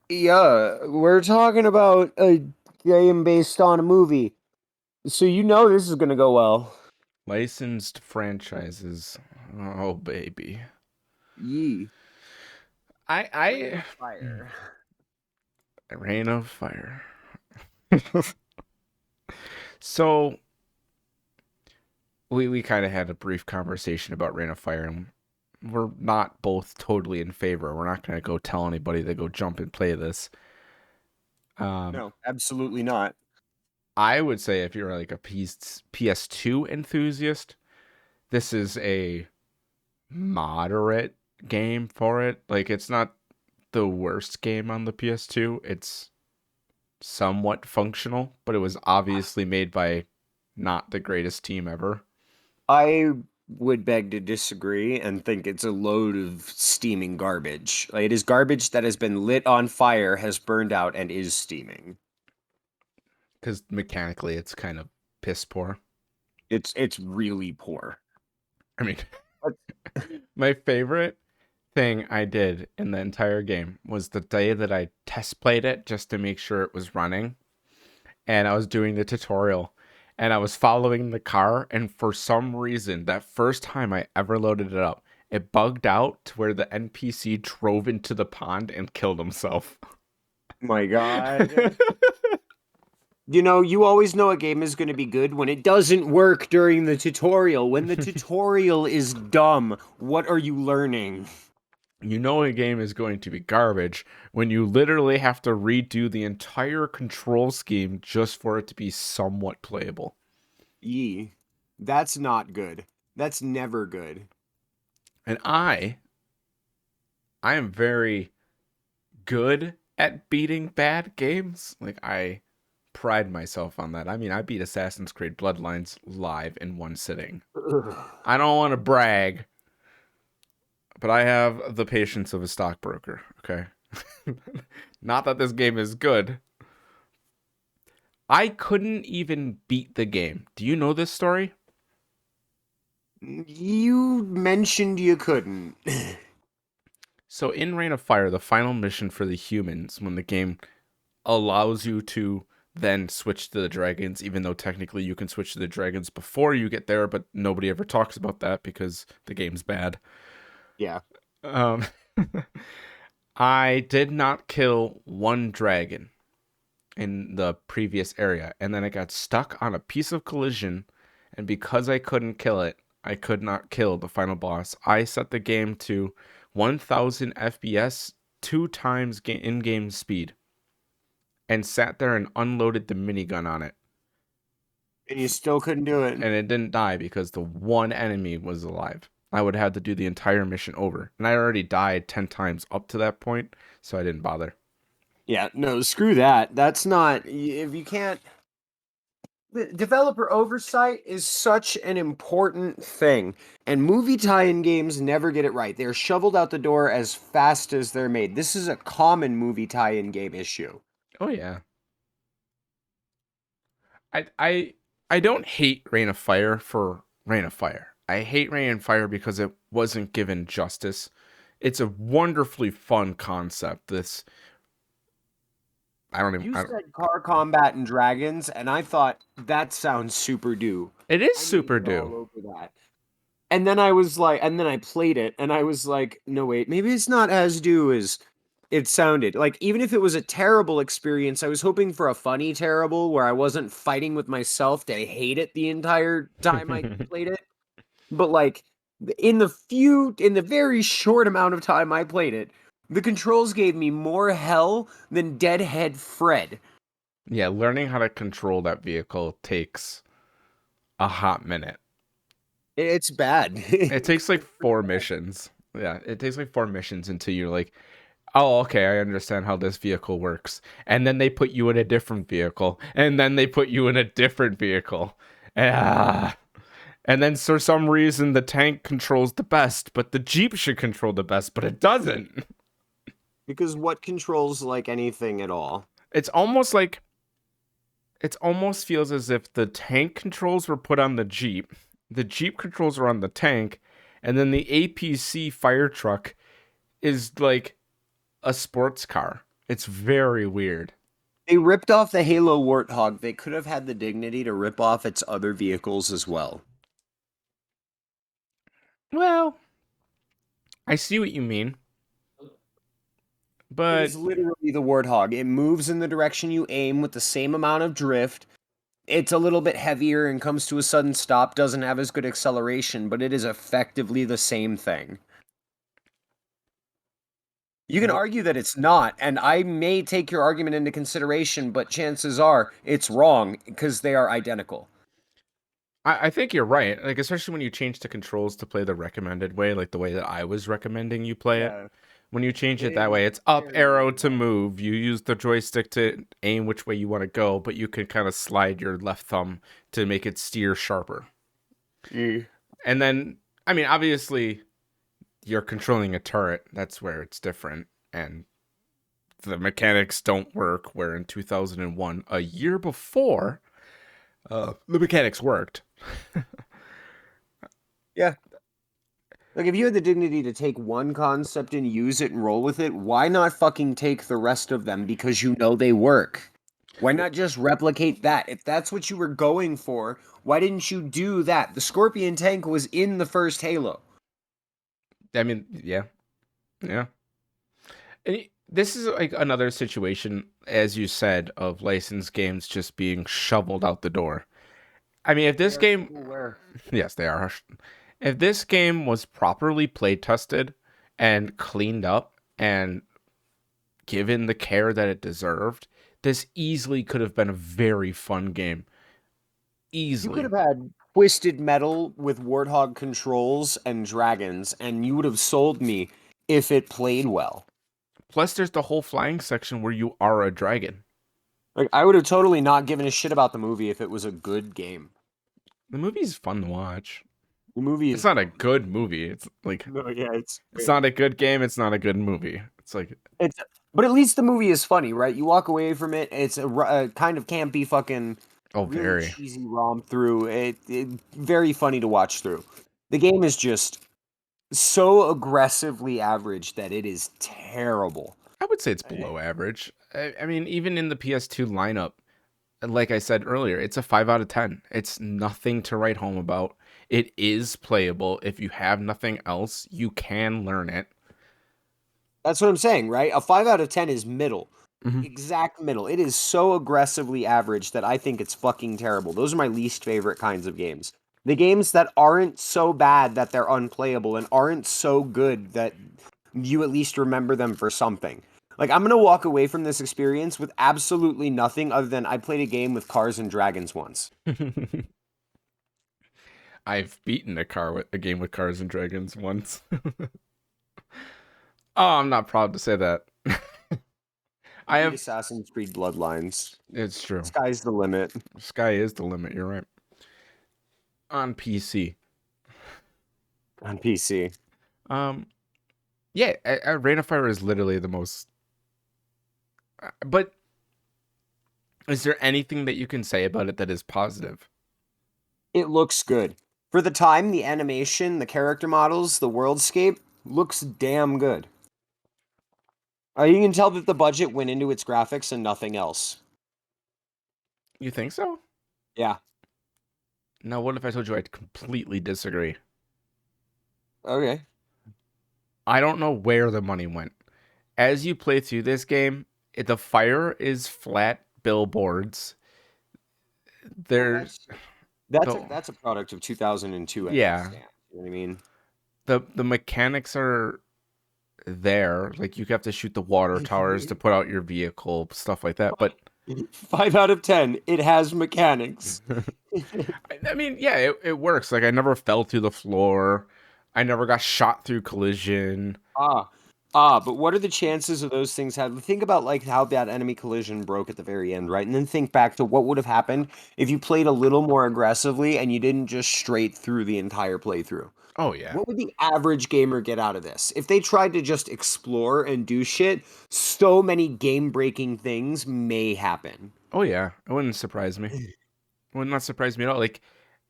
Yeah, we're talking about a game based on a movie. So you know this is gonna go well. Licensed franchises. Oh, baby. Yee. I Rain of I Fire. Rain of Fire. So we kind of had a brief conversation about Rain of Fire, and we're not both totally in favor. We're not going to go tell anybody to go jump and play this. Um, No, absolutely not. I would say if you're like a PS2 enthusiast, this is a moderate game for it. Like it's not the worst game on the PS2. It's somewhat functional, but it was obviously made by not the greatest team ever. I would beg to disagree and think it's a load of steaming garbage. Like, it is garbage that has been lit on fire, has burned out, and is steaming. Because mechanically it's kind of piss poor. It's really poor. I mean, But my favorite thing I did in the entire game was the day that I test played it just to make sure it was running. And I was doing the tutorial and I was following the car. And for some reason, that first time I ever loaded it up, it bugged out to where the NPC drove into the pond and killed himself. my God. You know, you always know a game is going to be good when it doesn't work during the tutorial. When the tutorial is dumb, what are you learning? You know a game is going to be garbage when you literally have to redo the entire control scheme just for it to be somewhat playable. Yee. That's not good. That's never good. And I am very good at beating bad games. Like I pride myself on that. I mean, I beat Assassin's Creed Bloodlines live in one sitting. Ugh. I don't want to brag, but I have the patience of a stockbroker, okay? Not that this game is good. I couldn't even beat the game. Do you know this story? You mentioned you couldn't. So in Reign of Fire, the final mission for the humans, when the game allows you to then switch to the dragons, even though technically you can switch to the dragons before you get there, but nobody ever talks about that because the game's bad. Yeah. Um, I did not kill one dragon in the previous area, and then I got stuck on a piece of collision, and because I couldn't kill it, I could not kill the final boss. I set the game to 1000 FPS, two times in-game speed, and sat there and unloaded the minigun on it. And you still couldn't do it. And it didn't die because the one enemy was alive. I would have to do the entire mission over. And I already died 10 times up to that point, so I didn't bother. Yeah, no, screw that. That's not, if you can't, the developer oversight is such an important thing, and movie tie-in games never get it right. They're shoveled out the door as fast as they're made. This is a common movie tie-in game issue. Oh yeah. I I I don't hate Rain of Fire for Rain of Fire. I hate Rain of Fire because it wasn't given justice. It's a wonderfully fun concept. This I don't even You I don't, said car combat and dragons, and I thought that sounds super do. it is I need to super get all do. over that. And then I was like, and then I played it, and I was like, no, wait, maybe it's not as do as it sounded. Like, even if it was a terrible experience, I was hoping for a funny terrible where I wasn't fighting with myself to hate it the entire time I played it. But like, in the very short amount of time I played it, the controls gave me more hell than Deadhead Fred. Yeah, learning how to control that vehicle takes a hot minute. It's bad. It takes like four missions. Yeah, it takes like four missions until you're like, oh, okay, I understand how this vehicle works. And then they put you in a different vehicle, and then they put you in a different vehicle. Ah. And then for some reason the tank controls the best, but the Jeep should control the best, but it doesn't. Because what controls like anything at all? It's almost like it almost feels as if the tank controls were put on the Jeep controls are on the tank, and then the APC fire truck is like a sports car. It's very weird. They ripped off the Halo Warthog. They could have had the dignity to rip off its other vehicles as well. Well, I see what you mean, It but is literally the Warthog. It moves in the direction you aim with the same amount of drift. It's a little bit heavier and comes to a sudden stop, doesn't have as good acceleration, but it is effectively the same thing. You can wh- argue that it's not, and I may take your argument into consideration, but chances are it's wrong because they are identical. I think you're right. Like especially when you change the controls to play the recommended way, like the way that I was recommending you play it. Yeah, When you change it it that is way, it's up very arrow to wrong. move. You use the joystick to aim which way you want to go, but you can kind of slide your left thumb to make it steer sharper. Mm. And then, I mean, obviously, you're controlling a turret. That's where it's different. And the mechanics don't work. Where in 2001, a year before, the mechanics worked. Yeah. Like, if you had the dignity to take one concept and use it and roll with it, why not fucking take the rest of them because you know they work? Why not just replicate that? If that's what you were going for, why didn't you do that? The Scorpion tank was in the first Halo. I mean, yeah, yeah. This is like another situation, as you said, of licensed games just being shoveled out the door. I mean, if They this are game, shovelware. yes, they are. If this game was properly play tested and cleaned up and given the care that it deserved, this easily could have been a very fun game. You could Easily. have had Twisted Metal with Warthog controls and dragons, and you would have sold me if it played well. Plus, there's the whole flying section where you are a dragon. Like, I would have totally not given a shit about the movie if it was a good game. The movie's fun to watch. The movie It's is not a fun. good movie. It's like No, yeah, it's it's great. not a good game. It's not a good movie. It's like It's but at least the movie is funny, right? You walk away from it, it's a kind of campy fucking oh, really very. cheesy romp through. It very funny to watch through. The game is just so aggressively average that it is terrible. I would say it's Eh, below average. I mean, even in the PS2 lineup, like I said earlier, it's a 5 out of 10. It's nothing to write home about. It is playable. If you have nothing else, you can learn it. That's what I'm saying, right? A 5 out of 10 is middle. Hmm. Exact middle. It is so aggressively average that I think it's fucking terrible. Those are my least favorite kinds of games. The games that aren't so bad that they're unplayable and aren't so good that you at least remember them for something. Like, I'm gonna walk away from this experience with absolutely nothing other than I played a game with cars and dragons once. I've beaten a game with cars and dragons once. Oh, I'm not proud to say that. You I beat have. Assassin's Creed Bloodlines. It's true. Sky's the limit Sky is the limit. You're right. On PC. on PC. Um. Yeah, Rain of Fire is literally the most. But is there anything that you can say about it that is positive? It looks good. For the time, the animation, the character models, the worldscape looks damn good. You can tell that the budget went into its graphics and nothing else. You think so? Yeah. Now, what if I told you I'd completely disagree? Okay. I don't know where the money went. As you play through this game, the fire is flat billboards. Well, There, the that's a product of 2002 as it yeah, stands. You know what I mean? the mechanics are there. Like you have to shoot the water towers to put out your vehicle, stuff like that. But 5 out of 10. It has mechanics. I mean, yeah, it works. Like I never fell through the floor. I never got shot through collision. Ah, but what are the chances of those things happening? Think about like how that enemy collision broke at the very end, right? And then think back to what would have happened if you played a little more aggressively and you didn't just straight through the entire playthrough. Oh yeah. What would the average gamer get out of this? If they tried to just explore and do shit, so many game-breaking things may happen. Oh yeah. It wouldn't surprise me. Would not surprise me at all. Like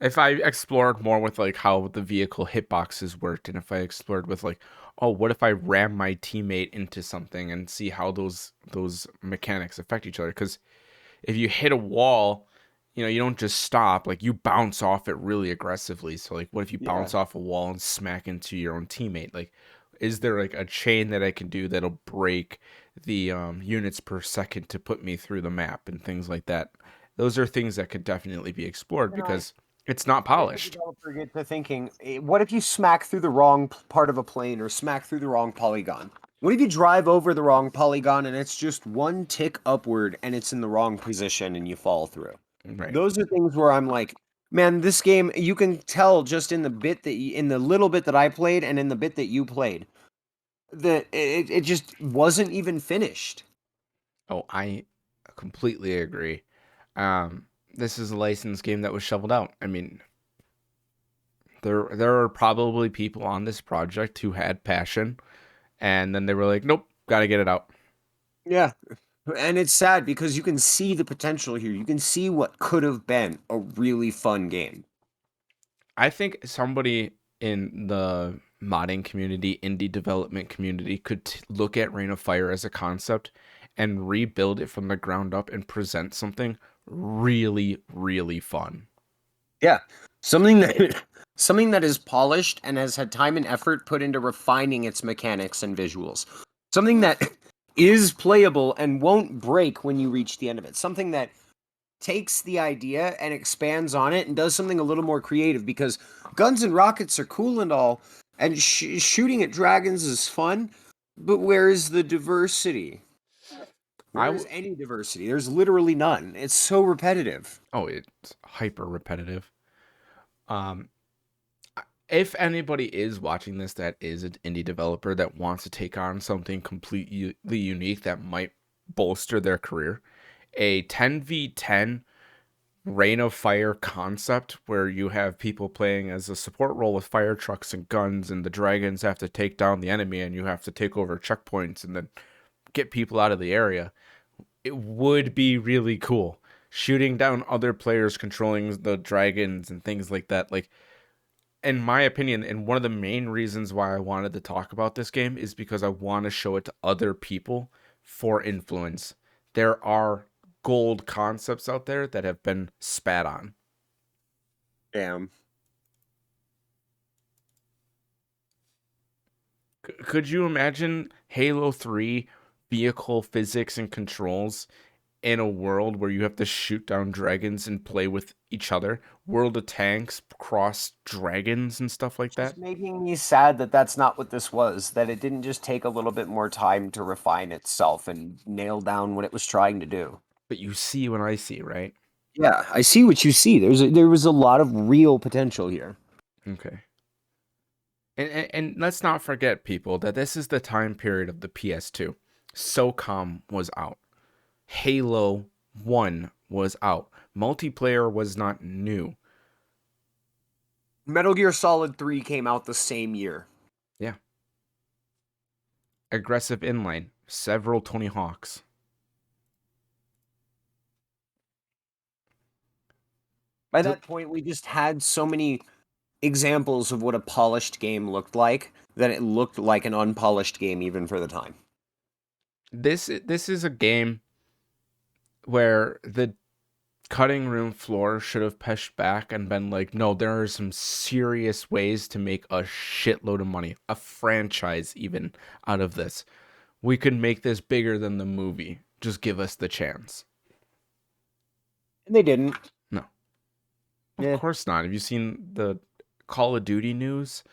if I explored more with like how the vehicle hitboxes worked, and if I explored with like, oh, what if I ram my teammate into something and see how those mechanics affect each other? Because if you hit a wall, you don't just stop. Like you bounce off it really aggressively. So like, what if you Yeah. bounce off a wall and smack into your own teammate? Like, is there like a chain that I can do that'll break the units per second to put me through the map and things like that? Those are things that could definitely be explored And I, because it's not if a polished. developer get to thinking, what if you smack through the wrong part of a plane or smack through the wrong polygon? What if you drive over the wrong polygon and it's just one tick upward and it's in the wrong position and you fall through? Right. Those are things where I'm like, man, this game, you can tell just in the in the little bit that I played and in the bit that you played, that it just wasn't even finished. Oh, I completely agree. This is a licensed game that was shoveled out. I mean, there are probably people on this project who had passion, and then they were like, "Nope, got to get it out." Yeah. And it's sad because you can see the potential here. You can see what could have been a really fun game. I think somebody in the modding community, indie development community, could look at Reign of Fire as a concept and rebuild it from the ground up and present something really, really fun. Yeah. Something that something that is polished and has had time and effort put into refining its mechanics and visuals. Something that is playable and won't break when you reach the end of it. Something that takes the idea and expands on it and does something a little more creative, because guns and rockets are cool and all, and shooting at dragons is fun, but where is the diversity? I Where is any diversity? There's literally none. It's so repetitive. oh, it's hyper repetitive. Um, if anybody is watching this that is an indie developer that wants to take on something completely unique that might bolster their career, a 10v10 Reign of Fire concept where you have people playing as a support role with fire trucks and guns, and the dragons have to take down the enemy, and you have to take over checkpoints and then get people out of the area. It would be really cool. Shooting down other players, controlling the dragons and things like that. Like, in my opinion, and one of the main reasons why I wanted to talk about this game is because I want to show it to other people for influence. There are gold concepts out there that have been spat on. Damn. Could you imagine Halo 3 vehicle physics and controls in a world where you have to shoot down dragons and play with each other? World of Tanks, cross dragons and stuff like Just that? making me sad that that's not what this was, that it didn't just take a little bit more time to refine itself and nail down what it was trying to do. But you see what I see, right? Yeah, I see what you see. There was a lot of real potential here. Okay. And let's not forget, people, that this is the time period of the PS2. SOCOM was out. Halo 1 was out. Multiplayer was not new. Metal Gear Solid 3 came out the same year. Yeah. Aggressive inline. Several Tony Hawks. By that point, we just had so many examples of what a polished game looked like that it looked like an unpolished game even for the time. This is a game where the cutting room floor should have pushed back and been like, no, there are some serious ways to make a shitload of money, a franchise even, out of this. We could make this bigger than the movie. Just give us the chance. And they didn't. No, of Yeah. course not. Have you seen the Call of Duty news?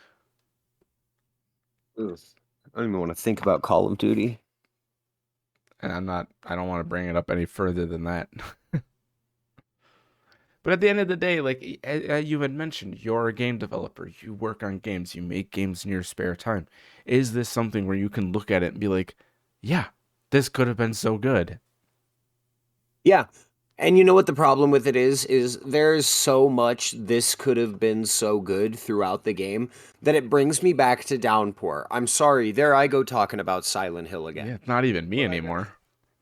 Ugh. I don't even want to think about Call of Duty. And I don't want to bring it up any further than that. But at the end of the day, like you had mentioned, you're a game developer. You work on games. You make games in your spare time. Is this something where you can look at it and be like, yeah, this could have been so good? Yeah. And you know what the problem with it is there's so much this could have been so good throughout the game that it brings me back to Downpour. I'm sorry, there I go talking about Silent Hill Yeah, again. it's not even me But anymore.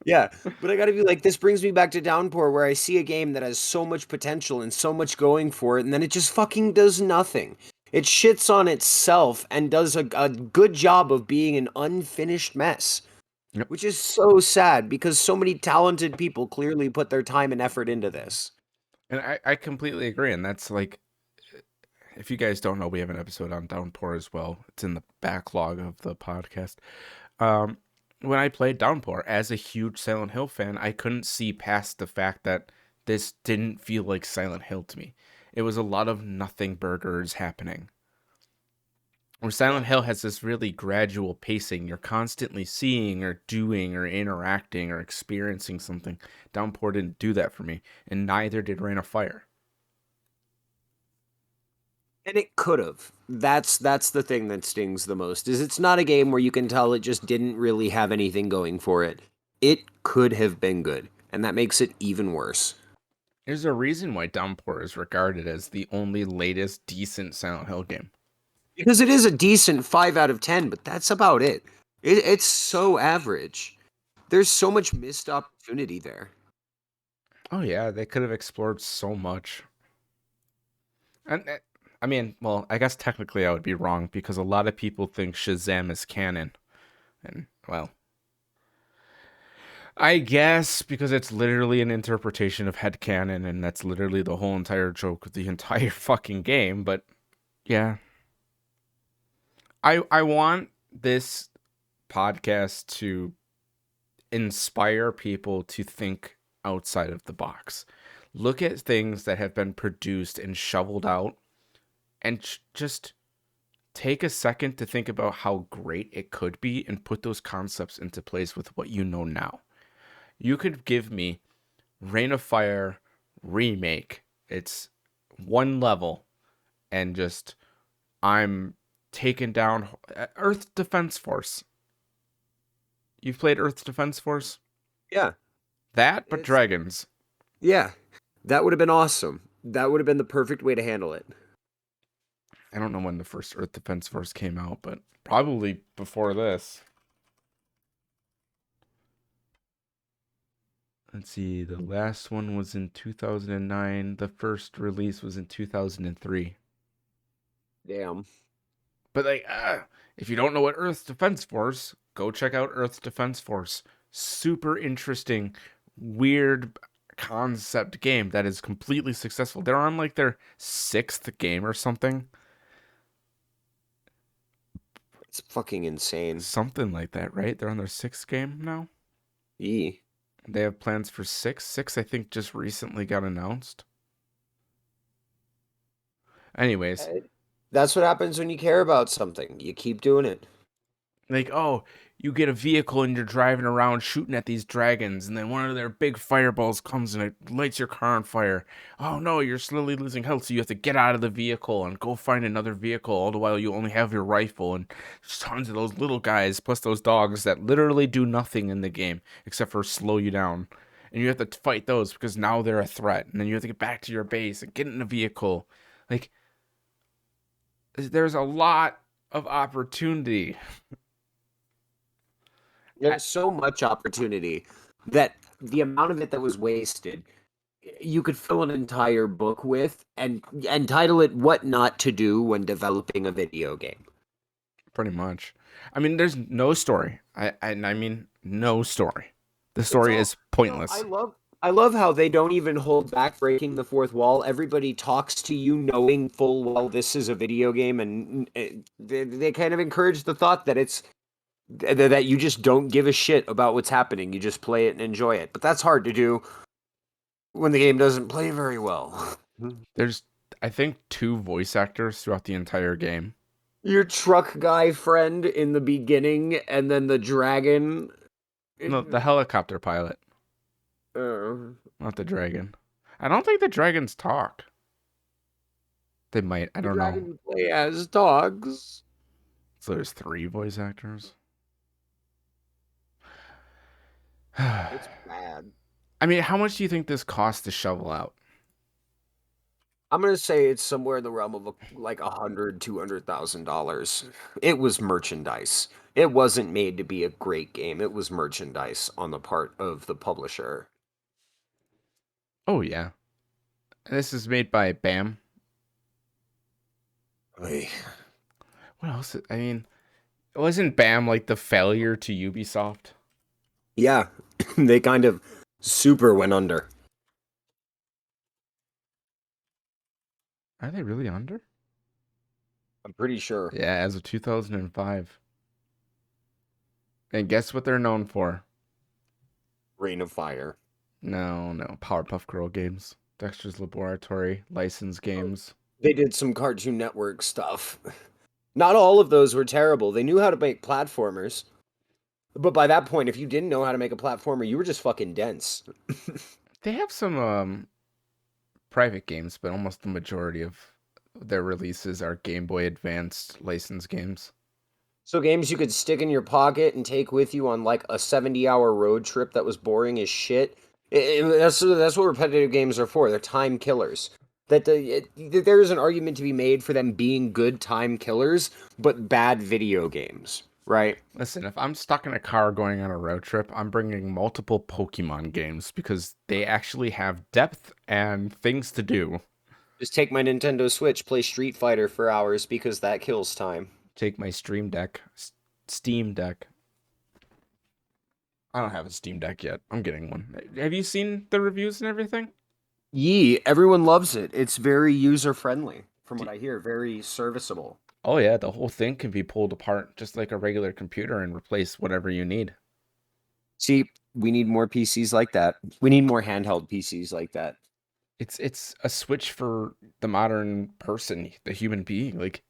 yeah, but I gotta be like, this brings me back to Downpour, where I see a game that has so much potential and so much going for it, and then it just fucking does nothing. It shits on itself and does a good job of being an unfinished mess, Yep. which is so sad because so many talented people clearly put their time and effort into this. And I completely agree. And that's like, if you guys don't know, we have an episode on Downpour as well. It's in the backlog of the podcast. Um, when I played Downpour, as a huge Silent Hill fan, I couldn't see past the fact that this didn't feel like Silent Hill to me. It was a lot of nothing burgers happening. Where Yeah. Silent Hill has this really gradual pacing. You're constantly seeing or doing or interacting or experiencing something. Downpour didn't do that for me, and neither did Rain of Fire. And it could have. That's the thing that stings the most. Is it's not a game where you can tell it just didn't really have anything going for it. It could have been good, and that makes it even worse. There's a reason why Downpour is regarded as the only latest decent Silent Hill game. Because it is a decent 5 out of 10, but that's about it. It's so average. There's so much missed opportunity there. Oh yeah, they could have explored so much. And I mean, well, I guess technically I would be wrong because a lot of people think Shazam is canon. And well, I guess because it's literally an interpretation of headcanon and that's literally the whole entire joke of the entire fucking game, but yeah. I want this podcast to inspire people to think outside of the box. Look at things that have been produced and shoveled out and just take a second to think about how great it could be and put those concepts into place with what you know now. You could give me Rain of Fire remake. It's one level and just I'm taking down Earth Defense Force. You've played Earth Defense Force? Yeah, That, but it's dragons. yeah. That would have been awesome. That would have been the perfect way to handle it. I don't know when the first Earth Defense Force came out, but probably before this. Let's see, the last one was in 2009. The first release was in 2003. Damn. But like, if you don't know what Earth Defense Force, go check out Earth Defense Force. Super interesting, weird concept game that is completely successful. They're on like their sixth game or something. It's fucking insane. Something like that, right? They're on their sixth game now. Yee. They have plans for six. Six, I think, just recently got announced. Anyways, Eh, That's what happens when you care about something. You keep doing it. like, oh, you get a vehicle and you're driving around shooting at these dragons, and then one of their big fireballs comes and it lights your car on fire. Oh no, you're slowly losing health, so you have to get out of the vehicle and go find another vehicle. All the while, you only have your rifle, and there's tons of those little guys, plus those dogs that literally do nothing in the game except for slow you down. And you have to fight those because now they're a threat, and then you have to get back to your base and get in a vehicle. Like, there's a lot of opportunity. There's so much opportunity that the amount of it that was wasted, you could fill an entire book with and title it "What Not to Do When Developing a Video Game." Pretty much. I mean, there's no story. I mean no story. The It's story all, is I pointless. love how they don't even hold back breaking the fourth wall. Everybody talks to you knowing full well this is a video game, and they kind of encourage the thought that that you just don't give a shit about what's happening. You just play it and enjoy it. But that's hard to do when the game doesn't play very well. There's I think two voice actors throughout the entire game. Your truck guy friend in the beginning, and then the dragon. No, the helicopter pilot, Uh, not the dragon. I don't think the dragons talk. They might. I the don't know. dragon play as dogs. So there's three voice actors. It's bad. I mean, how much do you think this cost to shovel out? I'm gonna say it's somewhere in the realm of like $100,000 to $200,000. It was merchandise. It wasn't made to be a great game. It was merchandise on the part of the publisher. Oh yeah. And this is made by BAM. Oy. What else? I mean, wasn't BAM like the failure to Ubisoft? Yeah, they kind of super went under. Are they really under? I'm pretty sure. Yeah, as of 2005. And guess what they're known for? Reign of Fire. No, Powerpuff Girl games. Dexter's Laboratory, licensed Oh, games. they did some Cartoon Network stuff. Not all of those were terrible. They knew how to make platformers. But by that point, if you didn't know how to make a platformer, you were just fucking dense. They have some private games, but almost the majority of their releases are Game Boy Advanced licensed games. So games you could stick in your pocket and take with you on like a 70-hour road trip that was boring as shit. That's what repetitive games are for. They're time killers. There is an argument to be made for them being good time killers, but bad video games, right? Listen, if I'm stuck in a car going on a road trip, I'm bringing multiple Pokemon games because they actually have depth and things to do. Just take my Nintendo Switch, play Street Fighter for hours because that kills time. Take my Stream Deck, Steam Deck. I don't have a Steam Deck yet. I'm getting one. Have you seen the reviews and everything? Yee, everyone loves it. It's very user friendly, from what D- I hear, very serviceable. Oh yeah, the whole thing can be pulled apart just like a regular computer and replace whatever you need. See, we need more PCs like that. We need more handheld PCs like that. It's a switch for the modern person, the human being. Like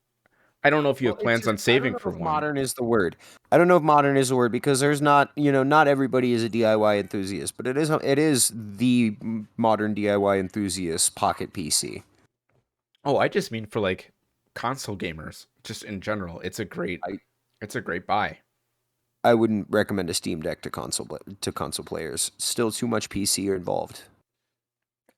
I don't know if you Well, have it's plans just, on I don't saving know for if one. modern is the word. I don't know if modern is the word because there's not, not everybody is a DIY enthusiast, but it is the modern DIY enthusiast pocket PC. Oh, I just mean for like console gamers, just in general. I It's a great buy. I wouldn't recommend a Steam Deck to console players. Still too much PC involved.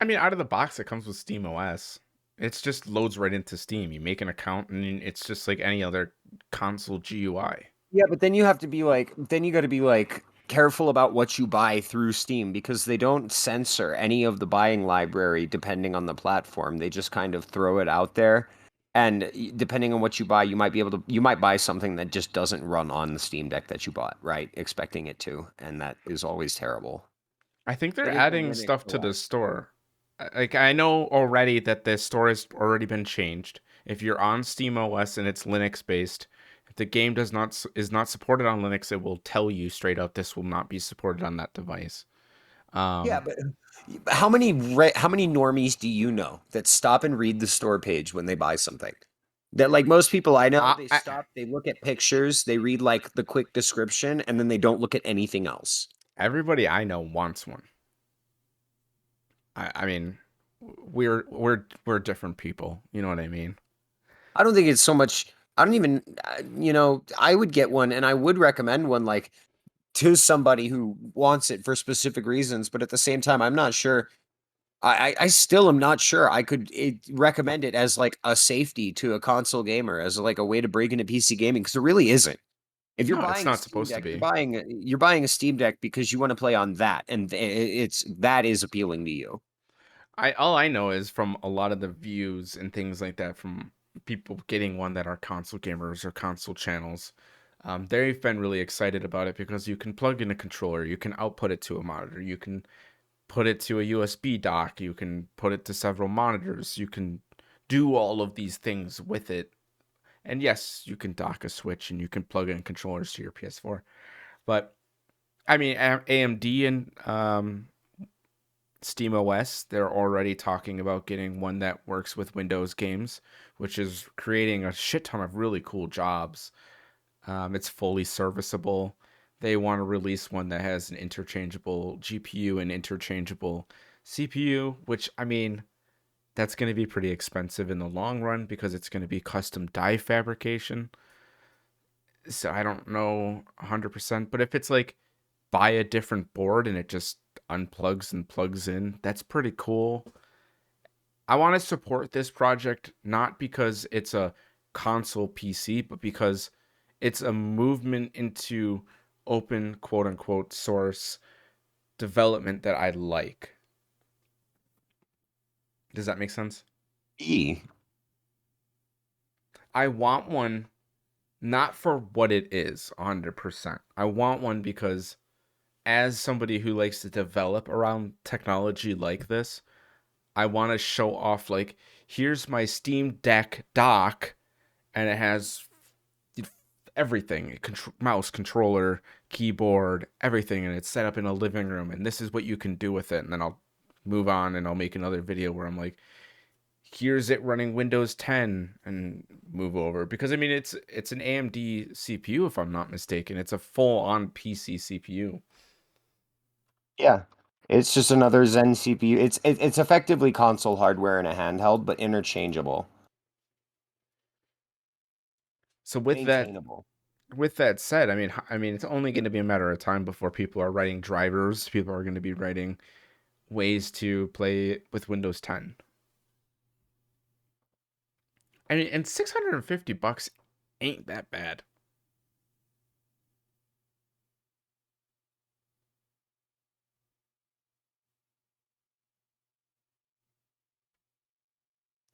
I mean, out of the box, it comes with Steam OS. It's just loads right into Steam. You make an account, and it's just like any other console GUI. Yeah, but then you have to be like, then you got to be like careful about what you buy through Steam because they don't censor any of the buying library depending on the platform. They just kind of throw it out there. And depending on what you buy, you might buy something that just doesn't run on the Steam Deck that you bought, right? Expecting it to. And that is always terrible. I think they're That is a adding Linux stuff to the OS. store. Like I know already that the store has already been changed. If you're on Steam OS and it's Linux based, if the game is not supported on Linux, it will tell you straight up this will not be supported on that device. Yeah, Um, but how many normies do you know that stop and read the store page when they buy something? That like most people I know, they I stop, they look at pictures, they read like the quick description, and then they don't look at anything else. Everybody I know wants one. I mean, we're different people. You know what I mean? I don't think it's so much. I don't even, I would get one and I would recommend one like to somebody who wants it for specific reasons, but at the same time, I'm not sure. I still am not sure I could recommend it as like a safety to a console gamer, as like a way to break into PC gaming, because it really isn't. If you're No, it's buying a not Steam supposed to Deck, be. you're buying a Steam Deck because you want to play on that, and that is appealing to you. I all I know is from a lot of the views and things like that from people getting one that are console gamers or console channels. They've been really excited about it because you can plug in a controller, you can output it to a monitor, you can put it to a USB dock, you can put it to several monitors, you can do all of these things with it. And yes, you can dock a Switch and you can plug in controllers to your PS4. But I mean, AMD and SteamOS, they're already talking about getting one that works with Windows games, which is creating a shit ton of really cool jobs. It's fully serviceable. They want to release one that has an interchangeable GPU and interchangeable CPU, which I mean, that's going to be pretty expensive in the long run because it's going to be custom die fabrication. So I don't know 100%, but if it's like buy a different board and it just unplugs and plugs in, that's pretty cool. I want to support this project not because it's a console PC, but because it's a movement into open quote unquote source development that I like. Does that make sense? E. I want one not for what it is, 100%. I want one because as somebody who likes to develop around technology like this, I want to show off like here's my Steam Deck dock and it has everything, mouse, controller, keyboard, everything, and it's set up in a living room, and this is what you can do with it. And then I'll move on and I'll make another video where I'm like, here's it running Windows 10 and move over, because I mean it's an AMD CPU if I'm not mistaken. It's a full on PC CPU. Yeah. It's just another Zen CPU. It's effectively console hardware in a handheld, but interchangeable, So maintainable. with that said, I mean it's only going to be a matter of time before people are writing drivers. People are going to be writing ways to play with Windows 10. And $650 ain't that bad.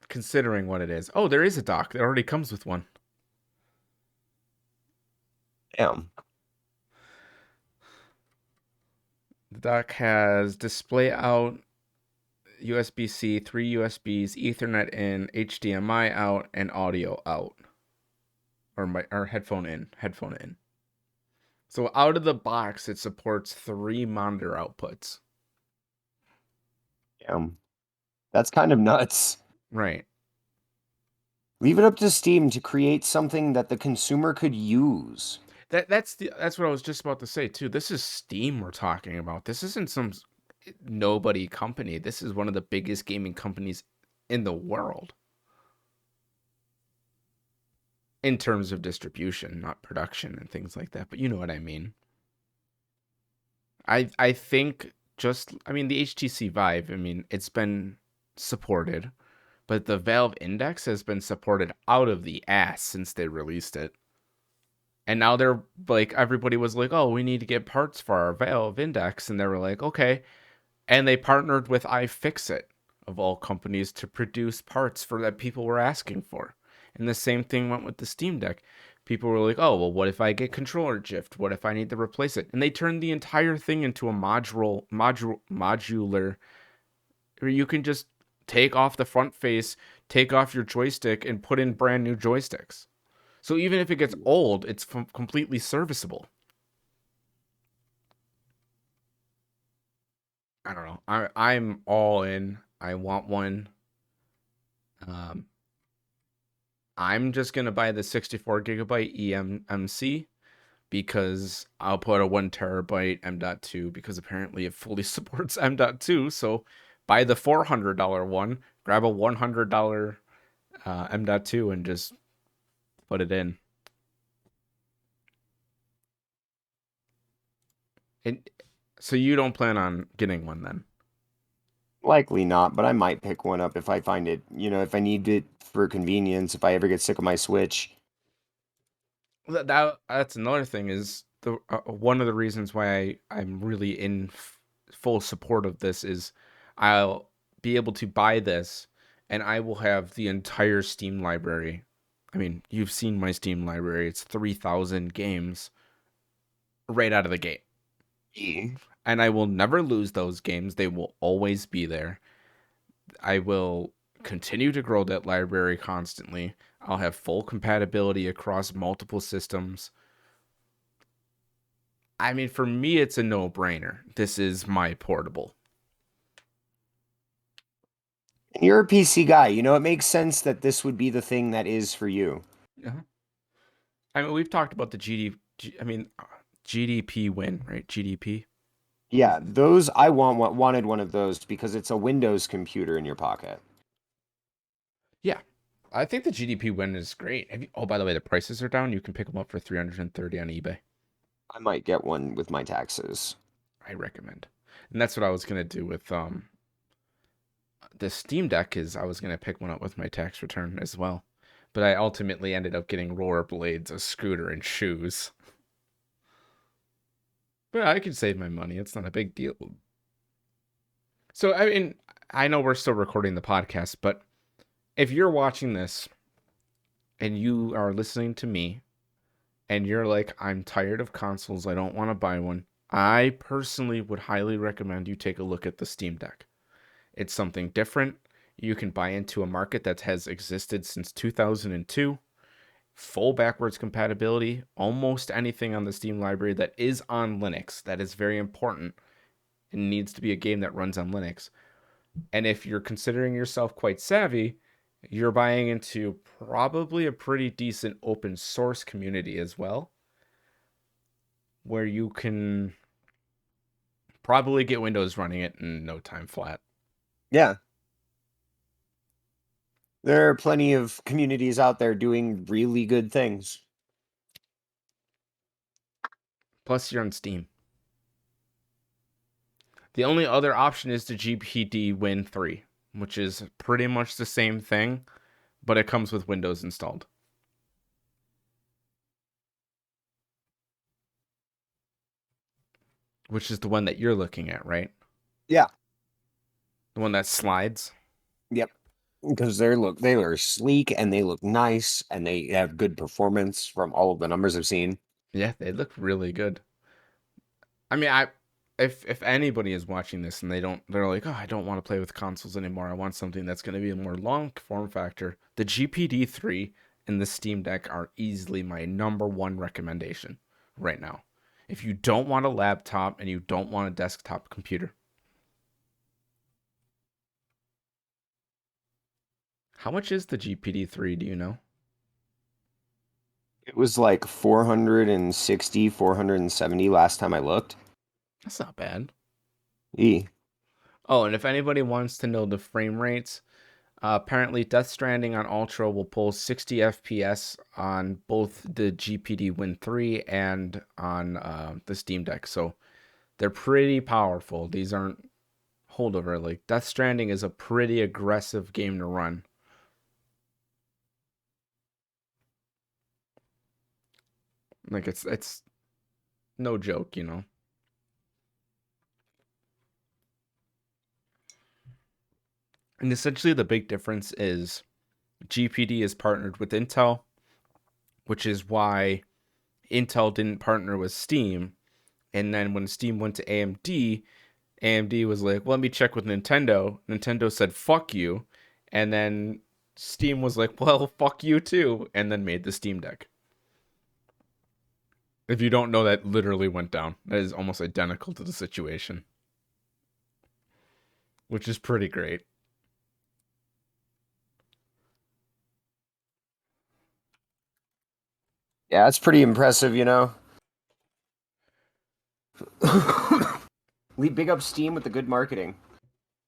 Considering what it is. Oh, there is a dock that already comes with one. Damn. The dock has display out, USB-C, 3 USBs, Ethernet in, HDMI out, and audio out. Or headphone in. So out of the box, it supports 3 monitor outputs. Damn. That's kind of nuts. Right. Leave it up to Steam to create something that the consumer could use. That's what I was just about to say too. This is Steam we're talking about. This isn't some nobody company. This is one of the biggest gaming companies in the world in terms of distribution, not production and things like that. But you know what I mean. I think the HTC Vive, I mean, it's been supported, but the Valve Index has been supported out of the ass since they released it. And now they're like, everybody was like, oh, we need to get parts for our Valve Index. And they were like, okay. And they partnered with iFixit, of all companies, to produce parts for that people were asking for. And the same thing went with the Steam Deck. People were like, oh, well, what if I get controller drift? What if I need to replace it? And they turned the entire thing into a modular, where you can just take off the front face, take off your joystick, and put in brand new joysticks. So even if it gets old, it's completely serviceable. I don't know. I'm all in. I want one. Um, I'm just gonna buy the 64 gigabyte eMMC because I'll put a 1 terabyte M.2 because apparently it fully supports M.2. So buy the $400 one, grab a $100 M.2 and just put it in. And so you don't plan on getting one then? Likely not, but I might pick one up if I find it, if I need it for convenience, if I ever get sick of my Switch. That's another thing is the one of the reasons why I'm really in full support of this is I'll be able to buy this and I will have the entire Steam library. I mean, you've seen my Steam library. It's 3,000 games right out of the gate. E. And I will never lose those games. They will always be there. I will continue to grow that library constantly. I'll have full compatibility across multiple systems. I mean, for me, it's a no-brainer. This is my portable. And you're a PC guy, it makes sense that this would be the thing that is for you. Yeah. I mean, we've talked about the GDP win, right? GDP. Yeah, those wanted one of those because it's a Windows computer in your pocket. Yeah. I think the GDP win is great. Oh, by the way, the prices are down. You can pick them up for 330 on eBay. I might get one with my taxes. I recommend. And that's what I was going to do with the Steam Deck is I was going to pick one up with my tax return as well. But I ultimately ended up getting rollerblades, a scooter, and shoes. But I could save my money. It's not a big deal. So, I mean, I know we're still recording the podcast, but if you're watching this and you are listening to me and you're like, I'm tired of consoles, I don't want to buy one, I personally would highly recommend you take a look at the Steam Deck. It's something different. You can buy into a market that has existed since 2002. Full backwards compatibility, almost anything on the Steam library that is on Linux. That is very important. It needs to be a game that runs on Linux. And if you're considering yourself quite savvy, you're buying into probably a pretty decent open source community as well, where you can probably get Windows running it in no time flat. Yeah. There are plenty of communities out there doing really good things. Plus, you're on Steam. The only other option is the GPD Win 3, which is pretty much the same thing, but it comes with Windows installed. Which is the one that you're looking at, right? Yeah. The one that slides. Yep. Because they are sleek and they look nice and they have good performance from all of the numbers I've seen. Yeah, they look really good. I mean, if anybody is watching this and they're like, oh, I don't want to play with consoles anymore. I want something that's going to be a more long form factor. The GPD 3 and the Steam Deck are easily my number one recommendation right now. If you don't want a laptop and you don't want a desktop computer. How much is the GPD 3, do you know? It was like 460, 470 last time I looked. That's not bad. E. Oh, and if anybody wants to know the frame rates, apparently Death Stranding on Ultra will pull 60 FPS on both the GPD Win 3 and on the Steam Deck. So they're pretty powerful. These aren't holdover. Like Death Stranding is a pretty aggressive game to run. Like it's no joke, you know. And essentially the big difference is GPD is partnered with Intel, which is why Intel didn't partner with Steam. And then when Steam went to AMD was like, well, let me check with Nintendo. Nintendo said, fuck you. And then Steam was like, well, fuck you too. And then made the Steam Deck. If you don't know, that literally went down. That is almost identical to the situation, which is pretty great. Yeah, that's pretty impressive, you know. We big up Steam with the good marketing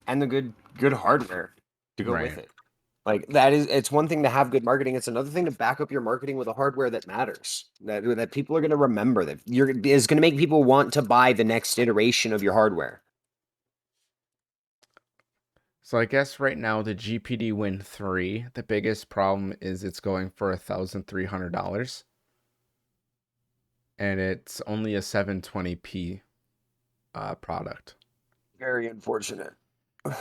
and the good hardware to go with Right. it. Like it's one thing to have good marketing. It's another thing to back up your marketing with a hardware that matters. That people are going to remember that is going to make people want to buy the next iteration of your hardware. So I guess right now the GPD Win 3, the biggest problem is it's going for $1,300. And it's only a 720p product. Very unfortunate.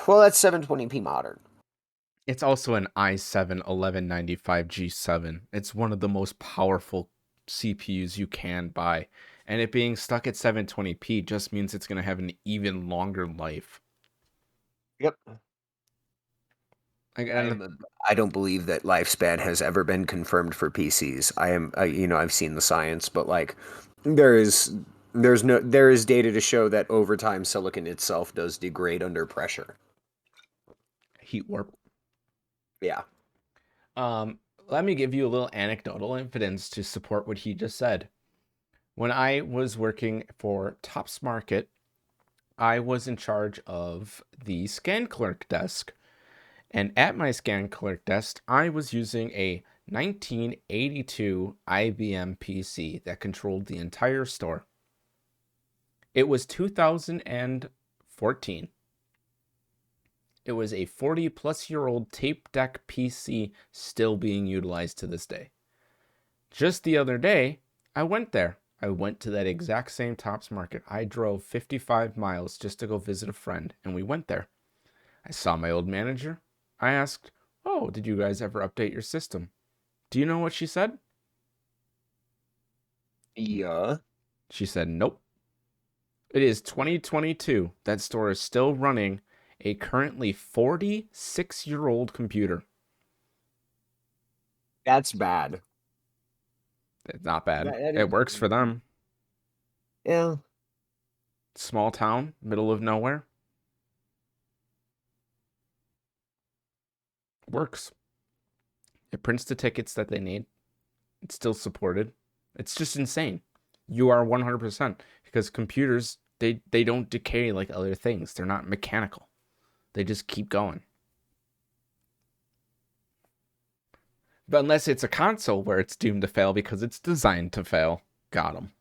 Well, that's 720p modern. It's also an i7 1195 G7. It's one of the most powerful CPUs you can buy. And it being stuck at 720p just means it's going to have an even longer life. Yep. Again, I don't believe that lifespan has ever been confirmed for PCs. I've seen the science, but like there is there is data to show that over time silicon itself does degrade under pressure. heat warp. Yeah. Um, Let me give you a little anecdotal evidence to support what he just said. When I was working for Tops Market, I was in charge of the scan clerk desk. And at my scan clerk desk, I was using a 1982 IBM PC that controlled the entire store. It was 2014. It was a 40-plus-year-old tape deck PC still being utilized to this day. Just the other day, I went there. I went to that exact same Tops Market. I drove 55 miles just to go visit a friend, and we went there. I saw my old manager. I asked, oh, did you guys ever update your system? Do you know what she said? Yeah. She said, nope. It is 2022. That store is still running a currently 46-year-old computer. That's bad. It's not bad. That is It works for them. yeah. Small town, middle of nowhere. Works. It prints the tickets that they need. It's still supported. It's just insane. You are 100% because computers they don't decay like other things. They're not mechanical. They just keep going. But unless it's a console where it's doomed to fail because it's designed to fail. Got them.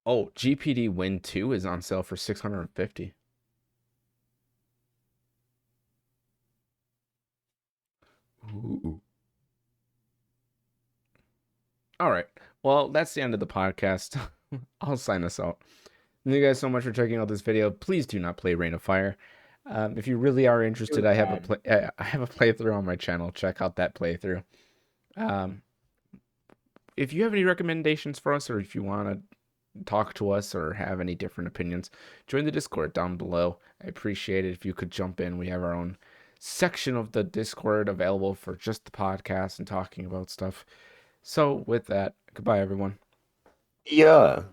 Oh, GPD Win 2 is on sale for 650. Ooh. All right. Well, that's the end of the podcast. I'll sign us out. Thank you guys so much for checking out this video. Please do not play Rain of Fire. If you really are It interested, was I have bad. I have a playthrough on my channel. Check out that playthrough. Um, if you have any recommendations for us, or if you want to talk to us or have any different opinions, join the Discord down below. I appreciate it if you could jump in. We have our own section of the Discord available for just the podcast and talking about stuff. So with that, goodbye everyone. Yeah.